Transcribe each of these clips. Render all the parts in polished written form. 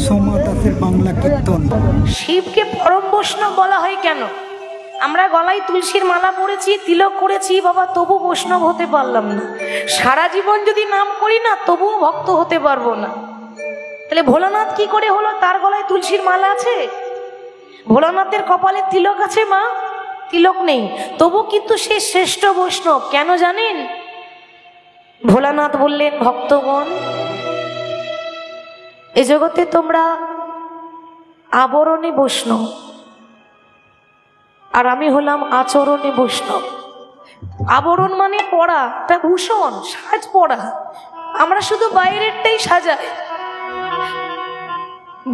সোমা দাসের বাংলা কীর্তন। শিবকে পরম বৈষ্ণব বলা হয় কেন? আমরা গলায় তুলসীর মালা পরেছি, তিলক করেছি বাবা, তবু বৈষ্ণব হতে পারলাম না। সারা জীবন যদি নাম করি না, তবুও ভক্ত হতে পারবো না। তাহলে ভোলানাথ কি করে হলো? তার গলায় তুলসীর মালা আছে, ভোলানাথের কপালে তিলক আছে মা? তিলক নেই, তবু কিন্তু সে শ্রেষ্ঠ বৈষ্ণব। কেন জানেন? ভোলানাথ বললেন, ভক্তগণ, এ জগতে তোমরা আবরণে বৈষ্ণব, আর আমি হলাম আচরণে বৈষ্ণব। আবরণ মানে পড়া, একটা ভূষণ, সাজ পড়া। আমরা শুধু বাইরেরটাই সাজাই।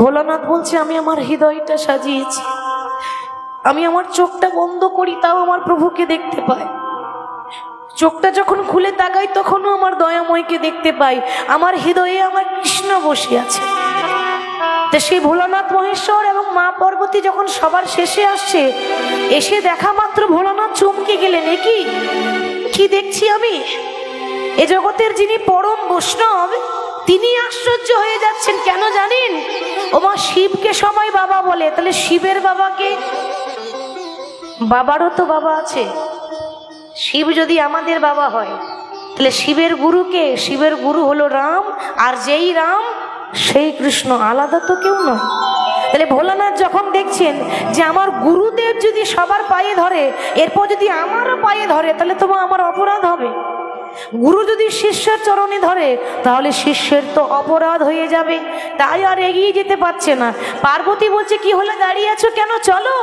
ভোলানাথ বলছে, আমি আমার হৃদয়টা সাজিয়েছি। আমি আমার চোখটা বন্ধ করি, তাও আমার প্রভুকে দেখতে পাই। চোখটা যখন খুলে তাকাই, তখনও আমার দয়াময়কে দেখতে পাই। আমার হৃদয়ে আমার কৃষ্ণ বসে আছে। তো সেই ভোলানাথ মহেশ্বর এবং মা পার্বতী যখন সবার শেষে আসছে, এসে দেখা মাত্র ভোলানাথ চমকে গেলেন, এ কি দেখছি আমি? এ জগতের যিনি পরম বৈষ্ণব, তিনি আশ্চর্য হয়ে যাচ্ছেন। কেন জানেন? ওমা, শিবকে সবাই বাবা বলে, তাহলে শিবের বাবাকে? বাবারও তো বাবা আছে। শিব যদি আমাদের বাবা হয়, তাহলে শিবের গুরুকে? শিবের গুরু হলো রাম, আর যেই রাম সেই কৃষ্ণ, আলাদা তো কেউ নয়। তাহলে ভোলানাথ যখন দেখছেন যে আমার গুরুদেব যদি সবার পায়ে ধরে, এরপর যদি আমারও পায়ে ধরে, তাহলে তো আমার অপরাধ হবে। গুরু যদি শিষ্যের চরণে ধরে, তাহলে শিষ্যের তো অপরাধ হয়ে যাবে। তাই আর এগিয়ে যেতে পারছে না। পার্বতী বলছে, কি হলে দাঁড়িয়ে আছো কেন? চলো।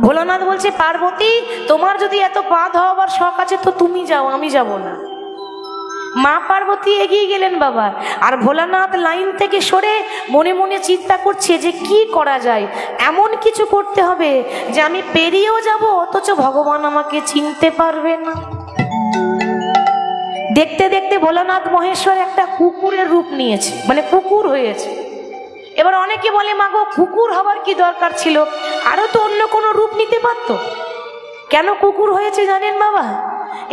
ভোলানাথ বলছে, পার্বতী, তোমার যদি এত পা ধোয়াবার শখ আছে তো তুমি যাও, আমি যাব না। মা পার্বতী এগিয়ে গেলেন বাবা, আর ভোলানাথ লাইন থেকে সরে মনে মনে চিন্তা করছে যে কি করা যায়। এমন কিছু করতে হবে যে আমি পেরিয়েও যাব, অথচ ভগবান আমাকে চিনতে পারবে না। দেখতে দেখতে ভোলানাথ মহেশ্বর একটা কুকুরের রূপ নিয়েছে, মানে কুকুর হয়েছে। এবার অনেকে বলে, মাগো, কুকুর হবার কি দরকার ছিল? আরো তো অন্য কোনো রূপ নিতে পারতো। কেন কুকুর হয়েছে জানেন বাবা?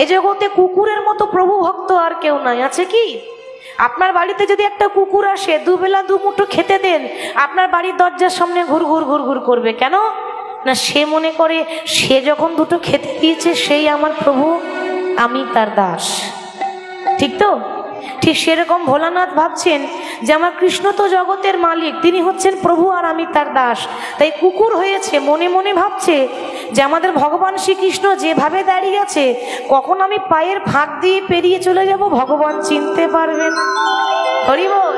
এ জগতে কুকুরের মতো প্রভু ভক্ত আর কেউ নাই। আছে কি? আপনার বাড়িতে যদি একটা কুকুর আসে, দুবেলা দুমুঠো খেতে দেন, আপনার বাড়ির দরজার সামনে ঘুর ঘুর ঘুর ঘুর করবে। কেন না? সে মনে করে সে যখন দুটো খেতে দিয়েছে, সেই আমার প্রভু, আমি তার দাস। ঠিক তো? ঠিক সেরকম ভোলানাথ ভাবছেন যে আমার কৃষ্ণ তো জগতের মালিক, তিনি হচ্ছেন প্রভু, আর আমি তার দাস। তাই কুকুর হয়েছে। মনে মনে ভাবছে যে আমাদের ভগবান শ্রীকৃষ্ণ যেভাবে দাঁড়িয়ে আছে, কখন আমি পায়ের ফাঁক দিয়ে পেরিয়ে চলে যাব, ভগবান চিনতে পারবেন। হরি বল।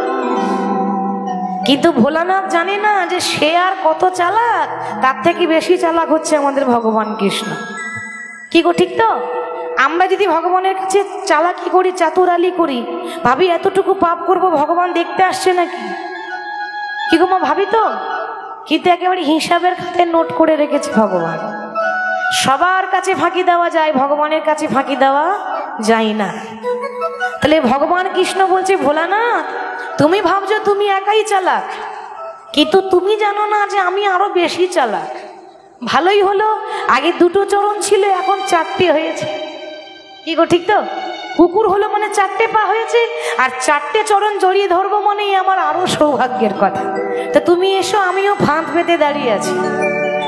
কিন্তু ভোলানাথ জানে না যে সে আর কত চালাক, তার থেকে বেশি চালাক হচ্ছে আমাদের ভগবান কৃষ্ণ। কি গো, ঠিক তো? আমরা যদি ভগবানের কাছে চালাকি করি, চাতুরালি করি, ভাবি এতটুকু পাপ করব, ভগবান দেখতে আসছে নাকি? কি গো মা, ভাবি তো? কিন্তু একেবারে হিসাবের খাতায় নোট করে রেখেছে ভগবান। সবার কাছে ফাঁকি দেওয়া যায়, ভগবানের কাছে ফাঁকি দেওয়া যায় না। তাহলে ভগবান কৃষ্ণ বলছে, ভোলানাথ, তুমি ভাবছো তুমি একাই চালাক, কিন্তু তুমি জানো না যে আমি আরো বেশি চালাক। ভালোই হলো, আগে দুটো চরণ ছিল, এখন চারটে হয়েছে। কি গো, ঠিক তো? কুকুর হলো মানে চারটে পা হয়েছে, আর চারটে চরণ জড়িয়ে ধরবো মানেই আমার আরো সৌভাগ্যের কথা। তো তুমি এসো, আমিও ফাঁদ বেঁধে দাঁড়িয়ে আছি।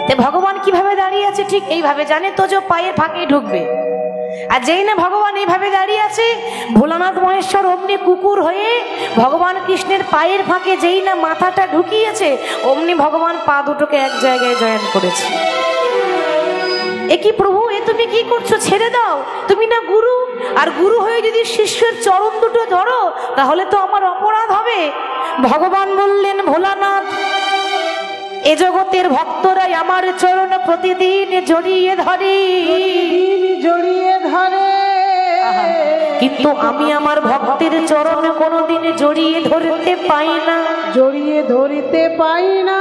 তো ভগবান কিভাবে দাঁড়িয়ে আছে? ঠিক এইভাবে, জানে তো যে পায়ের ফাঁকে ঢুকবে। আর যেই না ভগবান এইভাবে দাঁড়িয়ে আছে, ভোলানাথ মহেশ্বর অমনি কুকুর হয়ে ভগবান কৃষ্ণের পায়ের ফাঁকে যেই না মাথাটা ঢুকিয়েছে, অমনি ভগবান পা দুটোকে এক জায়গায় জয়েন করেছে। এ কি প্রভু, এ তুমি কি করছো? ছেড়ে দাও, তুমি না গুরু, আর গুরু হয়ে যদি শিষ্যের চরণ দুটো ধরো, তাহলে তো আমার অপরাধ হবে। ভগবান বললেন, ভোলানাথ, এ জগতের ভক্তরাই আমার চরণ প্রতিদিন জড়িয়ে ধরে, কিন্তু আমি আমার ভক্তের চরণ কোনোদিন জড়িয়ে ধরতে পাই না,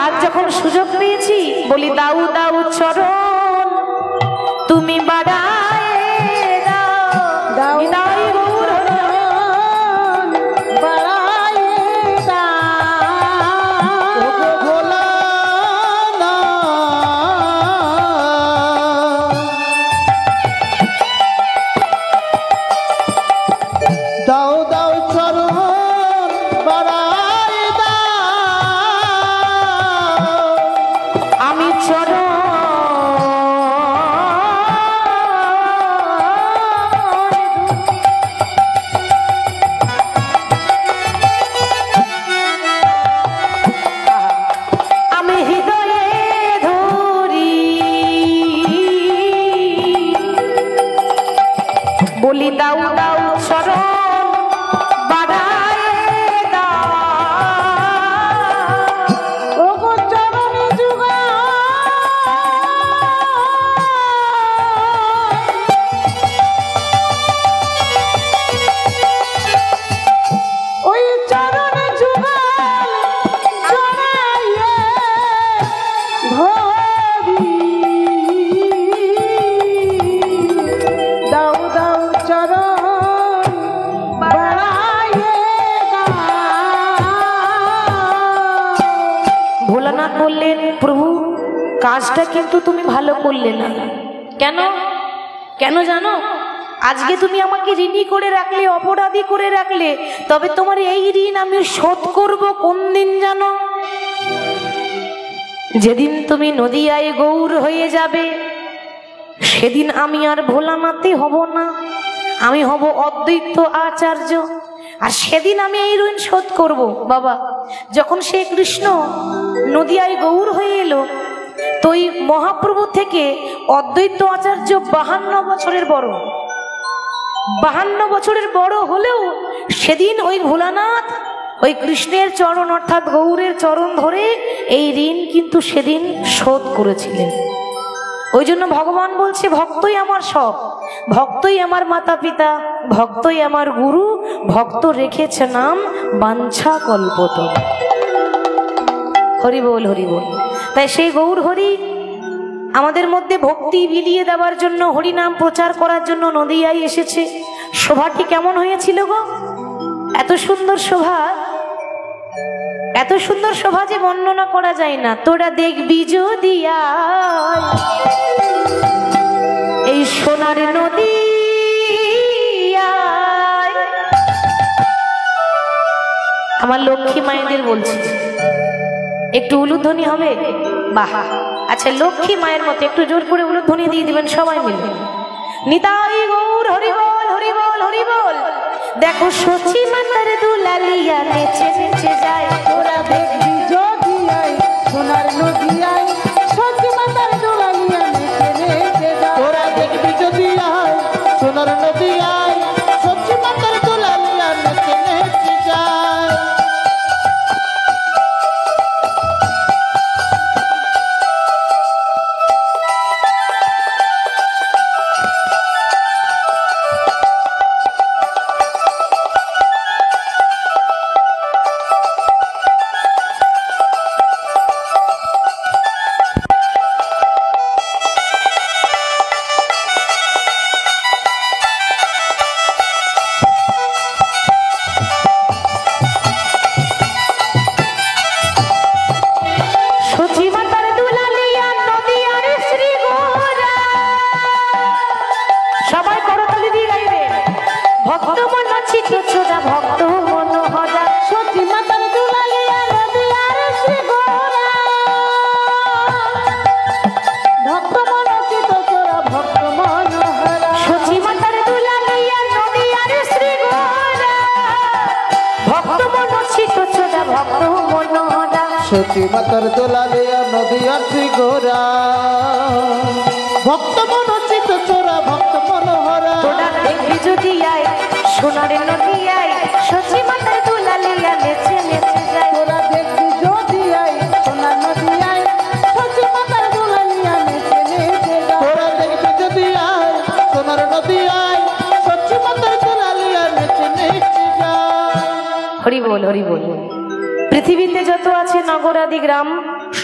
আজ যখন সুযোগ পেয়েছি, বলি দাও দাও চরণ তুমি বাড়ায় দাও, দাও দাও চরণ বাড়ায় চরণ আমি হৃদয়ে ধরি বলি দাও দাও চরণ ভোলানাথ বললেন, প্রভু কাজটা কিন্তু তুমি ভালো করলে না। কেন কেন জানো? আজকে তুমি আমাকে ঋণী করে রাখলে, অপরাধী করে রাখলে, তবে তোমার এই ঋণ আমি শোধ করব কোন দিন জানো? যেদিন তুমি নদিয়ায় গৌর হয়ে যাবে, সেদিন আমি আর ভোলানাথই হব না, আমি হব অদ্বৈত আচার্য। আর সেদিন আমি এই ঋণ শোধ করব। বাবা, যখন সে কৃষ্ণ নদিয়ায় গৌর হয়ে এলো, তো ওই মহাপ্রভু থেকে অদ্বৈত আচার্য 52 বছরের বড়। 52 বছরের বড় হলেও সেদিন ওই ভোলানাথ ওই কৃষ্ণের চরণ অর্থাৎ গৌরের চরণ ধরে এই ঋণ কিন্তু সেদিন শোধ করেছিলেন। ওই জন্য ভগবান বলছে, ভক্তই আমার সব, ভক্তই আমার মাতা পিতা, ভক্তই আমার গুরু, ভক্ত রেখেছে নাম বাঞ্ছা কল্পতরু। হরি বল, হরি বল। তাই সেই গৌর হরি আমাদের মধ্যে ভক্তি বিলিয়ে দেওয়ার জন্য, হরি নাম প্রচার করার জন্য নদিয়ায় এসেছে। শোভাটি কেমন হয়েছিল গো? এত সুন্দর শোভা, এত সুন্দর শোভা যে বর্ণনা করা যায় না। তোরা দেখবি যদি এই সোনার নদী, আমার লক্ষ্মী মায়েদের বলছি, একটু উলুধ্বনি হবে? বাহ, আচ্ছা, লক্ষ্মী মায়ের মতো একটু জোর করে উলুধ্বনি দিয়ে দিবেন সবাই মিলে। নিতাই গৌর হরি বল, হরি বল, হরি বল। দেখো সচি মাতার দুলালিয়া নেচে নেচে যায়, তোরা দেখবি যদি সোনার নদিয়ায়, সচি মাতার দুলালিয়া নেচে নেচে যায়, তোরা দেখবি যদি সোনার নদিয়ায়, সচি মাতার দুলালিয়া নেচে নেচে যায়। সচি মাতার দোলালিয়া নদিয়ার শ্রী গোরা, ভক্ত মনোচিত চোরা, ভক্ত মনোহরা। তোরা দেখবি যদি সোনার নদিয়ায়, সচি মাতার দোলালিয়া নেচে নেচে যায়, তোরা দেখবি যদি সোনার নদিয়ায়, সচি মাতার দোলালিয়া নেচে নেচে যায়, তোরা দেখবি যদি সোনার নদিয়ায়, সচি মাতার দোলালিয়া নেচে নেচে যায়। হরি বল, হরি বল। পৃথিবীতে যত আছে নগরাদি গ্রাম,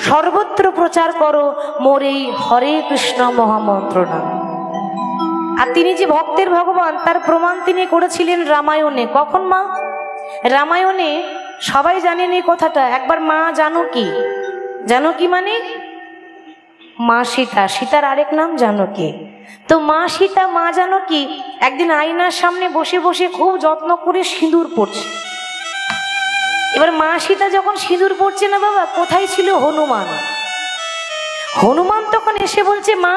সর্বত্র প্রচার করো মোর এই হরে কৃষ্ণ মহামন্ত্র নাম। আর তিনি যে ভক্তের ভগবান, তার প্রমাণ তিনি করেছিলেন রামায়ণে। কখন মা? রামায়ণে সবাই জানেন এই কথাটা। একবার মা জানকী, জানকী মানে মা সীতা, সীতার আরেক নাম জানকী। তো মা সীতা, মা জানকী একদিন আয়নার সামনে বসে বসে খুব যত্ন করে সিঁদুর পড়ছে। এবার মা সীতা যখন সিঁদুর পড়ছে না বাবা, কোথায় ছিল হনুমান? হনুমান তখন এসে বলছে, মা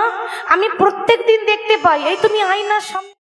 আমি প্রত্যেক দিন দেখতে পাই, এই তুমি আয়নার সামনে